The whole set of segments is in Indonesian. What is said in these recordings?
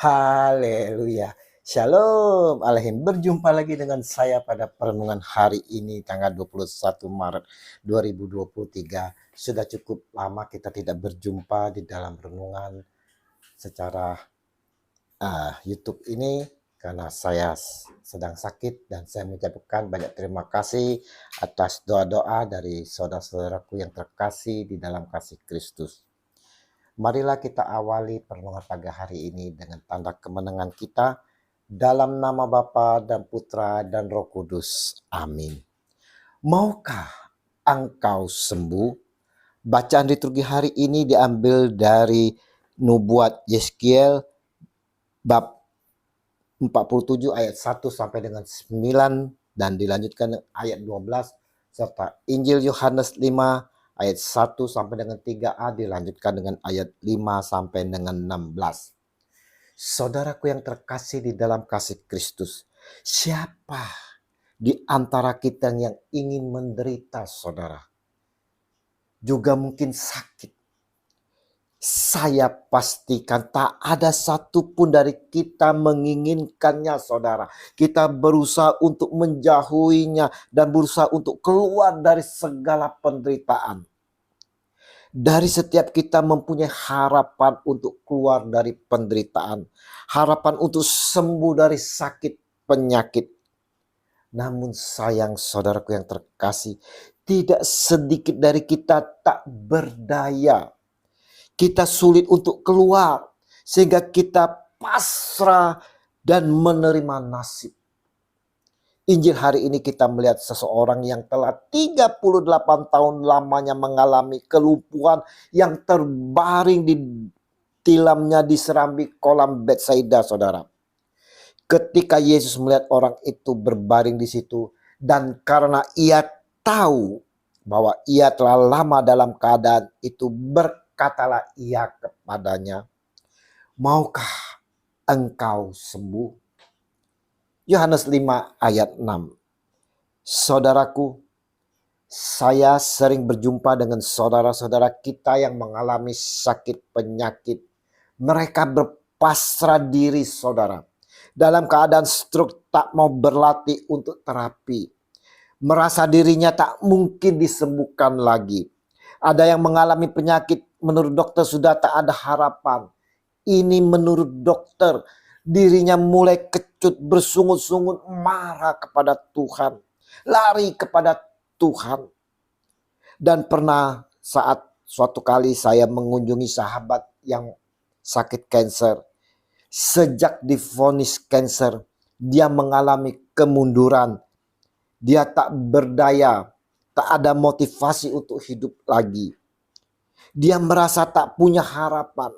Haleluya. Shalom Alehim. Berjumpa lagi dengan saya pada perenungan hari ini tanggal 21 Maret 2023. Sudah cukup lama kita tidak berjumpa di dalam renungan secara YouTube ini karena saya sedang sakit, dan saya mengucapkan banyak terima kasih atas doa-doa dari saudara-saudaraku yang terkasih di dalam kasih Kristus. Marilah kita awali perenungan pagi hari ini dengan tanda kemenangan kita dalam nama Bapa dan Putra dan Roh Kudus. Amin. Maukah engkau sembuh? Bacaan liturgi hari ini diambil dari Nubuat Yeskiel bab 47 ayat 1 sampai dengan 9 dan dilanjutkan ayat 12, serta Injil Yohanes 5 ayat 1 sampai dengan 3a dilanjutkan dengan ayat 5 sampai dengan 16. Saudaraku yang terkasih di dalam kasih Kristus, siapa di antara kita yang ingin menderita, saudara? Juga mungkin sakit. Saya pastikan tak ada satupun dari kita menginginkannya, saudara. Kita berusaha untuk menjauhinya dan berusaha untuk keluar dari segala penderitaan. Dari setiap kita mempunyai harapan untuk keluar dari penderitaan. Harapan untuk sembuh dari sakit penyakit. Namun sayang, saudaraku yang terkasih, tidak sedikit dari kita tak berdaya. Kita sulit untuk keluar sehingga kita pasrah dan menerima nasib. Injil hari ini kita melihat seseorang yang telah 38 tahun lamanya mengalami kelumpuhan yang terbaring di tilamnya di serambi kolam Betsaida, saudara. Ketika Yesus melihat orang itu berbaring di situ, dan karena ia tahu bahwa ia telah lama dalam keadaan itu, berkatalah ia kepadanya, "Maukah engkau sembuh?" Yohanes 5 ayat 6. Saudaraku, saya sering berjumpa dengan saudara-saudara kita yang mengalami sakit penyakit. Mereka berpasrah diri, saudara. Dalam keadaan stroke, tak mau berlatih untuk terapi. Merasa dirinya tak mungkin disembuhkan lagi. Ada yang mengalami penyakit, menurut dokter sudah tak ada harapan. Ini menurut dokter, dirinya mulai kecut, bersungut-sungut, marah kepada Tuhan, lari kepada Tuhan. Dan pernah saat suatu kali saya mengunjungi sahabat yang sakit kanker. Sejak divonis kanker, dia mengalami kemunduran. Dia tak berdaya, tak ada motivasi untuk hidup lagi. Dia merasa tak punya harapan.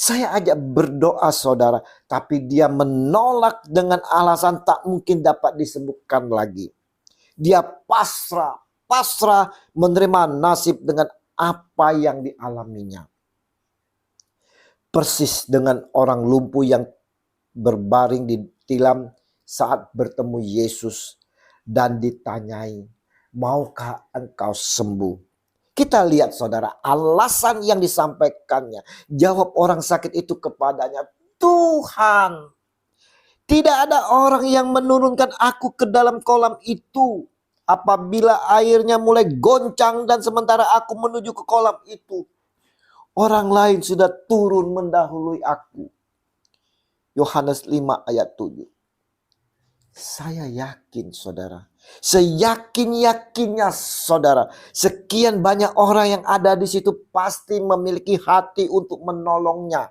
Saya ajak berdoa, saudara, tapi dia menolak dengan alasan tak mungkin dapat disembuhkan lagi. Dia pasrah menerima nasib dengan apa yang dialaminya. Persis dengan orang lumpuh yang berbaring di tilam saat bertemu Yesus dan ditanyai, "Maukah engkau sembuh?" Kita lihat, saudara, alasan yang disampaikannya. Jawab orang sakit itu kepadanya, "Tuhan, tidak ada orang yang menurunkan aku ke dalam kolam itu apabila airnya mulai goncang dan sementara aku menuju ke kolam itu. Orang lain sudah turun mendahului aku." Yohanes 5 ayat 7. Saya yakin, saudara, seyakin-yakinnya, saudara, sekian banyak orang yang ada di situ pasti memiliki hati untuk menolongnya.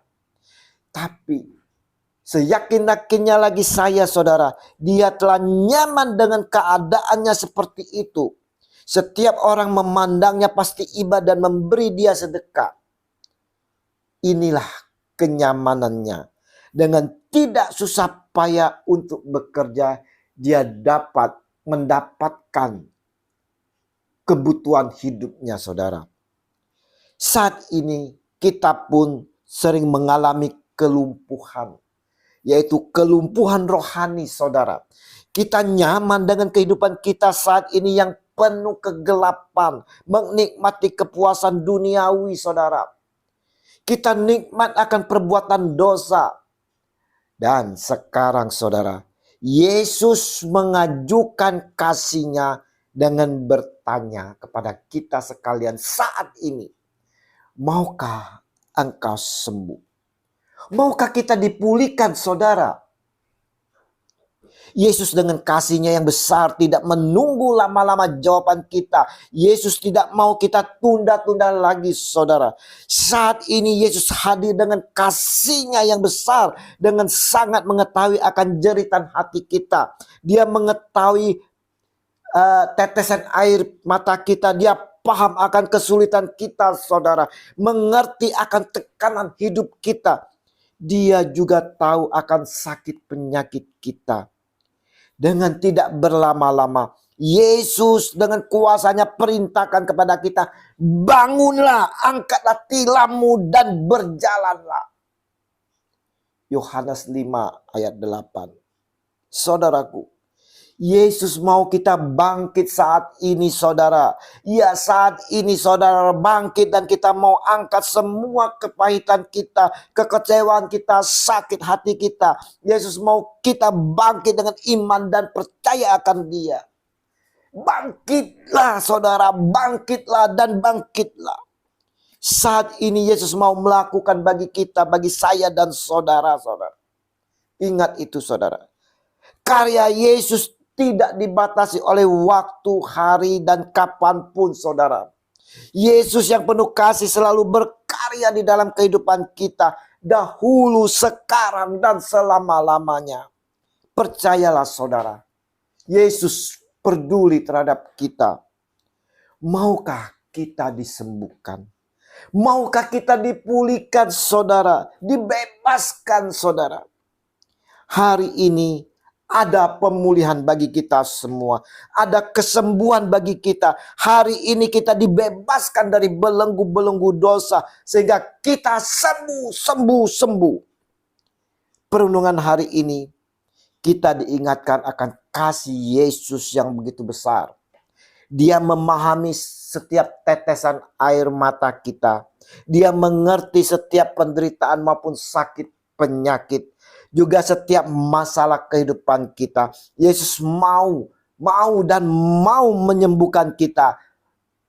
Tapi seyakin-yakinnya lagi saya, saudara, dia telah nyaman dengan keadaannya seperti itu. Setiap orang memandangnya pasti iba dan memberi dia sedekah. Inilah kenyamanannya. Dengan tidak susah payah untuk bekerja, dia dapat mendapatkan kebutuhan hidupnya, saudara. Saat ini kita pun sering mengalami kelumpuhan, yaitu kelumpuhan rohani, saudara. Kita nyaman dengan kehidupan kita saat ini yang penuh kegelapan, menikmati kepuasan duniawi, saudara. Kita nikmat akan perbuatan dosa. Dan sekarang saudara, Yesus mengajukan kasih-Nya dengan bertanya kepada kita sekalian saat ini, maukah engkau sembuh? Maukah kita dipulihkan saudara? Yesus dengan kasih-Nya yang besar tidak menunggu lama-lama jawaban kita. Yesus tidak mau kita tunda-tunda lagi saudara. Saat ini Yesus hadir dengan kasih-Nya yang besar, dengan sangat mengetahui akan jeritan hati kita. Dia mengetahui tetesan air mata kita. Dia paham akan kesulitan kita saudara. Mengerti akan tekanan hidup kita. Dia juga tahu akan sakit penyakit kita. Dengan tidak berlama-lama, Yesus dengan kuasanya perintahkan kepada kita, bangunlah, angkatlah tilammu dan berjalanlah. Yohanes 5 ayat 8. Saudaraku, Yesus mau kita bangkit saat ini saudara. Ya, saat ini saudara bangkit dan kita mau angkat semua kepahitan kita, kekecewaan kita, sakit hati kita. Yesus mau kita bangkit dengan iman dan percaya akan Dia. Bangkitlah saudara, bangkitlah dan bangkitlah. Saat ini Yesus mau melakukan bagi kita, bagi saya dan saudara-saudara. Ingat itu saudara. Karya Yesus tidak dibatasi oleh waktu, hari, dan kapanpun saudara. Yesus yang penuh kasih selalu berkarya di dalam kehidupan kita. Dahulu, sekarang, dan selama-lamanya. Percayalah saudara. Yesus peduli terhadap kita. Maukah kita disembuhkan? Maukah kita dipulihkan saudara? Dibebaskan saudara? Hari ini ada pemulihan bagi kita semua. Ada kesembuhan bagi kita. Hari ini kita dibebaskan dari belenggu-belenggu dosa. Sehingga kita sembuh. Perenungan hari ini kita diingatkan akan kasih Yesus yang begitu besar. Dia memahami setiap tetesan air mata kita. Dia mengerti setiap penderitaan maupun sakit penyakit. Juga setiap masalah kehidupan kita. Yesus mau menyembuhkan kita.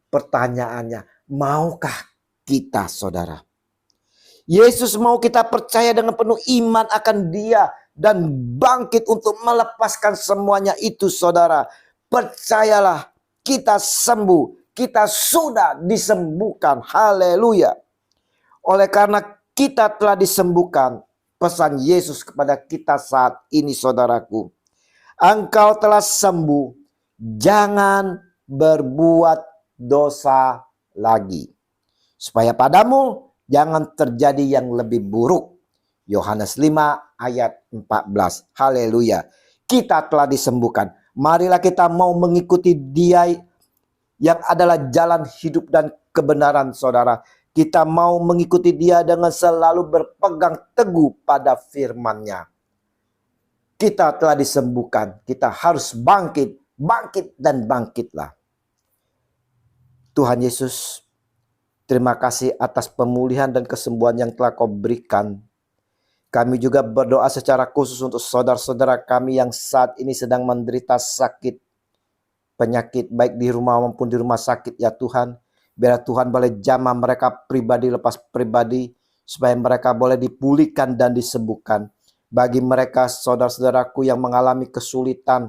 Pertanyaannya, maukah kita saudara? Yesus mau kita percaya dengan penuh iman akan Dia dan bangkit untuk melepaskan semuanya itu saudara. Percayalah, kita sembuh. Kita sudah disembuhkan. Haleluya. Oleh karena kita telah disembuhkan, pesan Yesus kepada kita saat ini saudaraku, engkau telah sembuh, jangan berbuat dosa lagi, supaya padamu jangan terjadi yang lebih buruk. Yohanes 5 ayat 14. Haleluya. Kita telah disembuhkan. Marilah kita mau mengikuti Dia yang adalah jalan hidup dan kebenaran saudara. Kita mau mengikuti Dia dengan selalu berpegang teguh pada firman-Nya. Kita telah disembuhkan. Kita harus bangkit dan bangkitlah. Tuhan Yesus, terima kasih atas pemulihan dan kesembuhan yang telah Kau berikan. Kami juga berdoa secara khusus untuk saudara-saudara kami yang saat ini sedang menderita sakit, penyakit baik di rumah maupun di rumah sakit ya Tuhan. Biar Tuhan boleh jamah mereka pribadi lepas pribadi, supaya mereka boleh dipulihkan dan disembuhkan. Bagi mereka saudara-saudaraku yang mengalami kesulitan,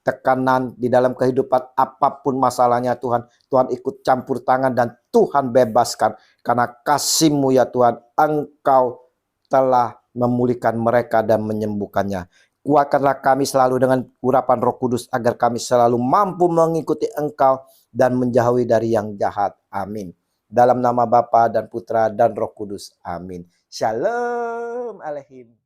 tekanan di dalam kehidupan apapun masalahnya Tuhan, Tuhan ikut campur tangan dan Tuhan bebaskan. Karena kasih-Mu ya Tuhan, Engkau telah memulihkan mereka dan menyembuhkannya. Kuatkanlah kami selalu dengan urapan Roh Kudus agar kami selalu mampu mengikuti Engkau dan menjauhi dari yang jahat. Amin. Dalam nama Bapa dan Putra dan Roh Kudus. Amin. Shalom Aleihim.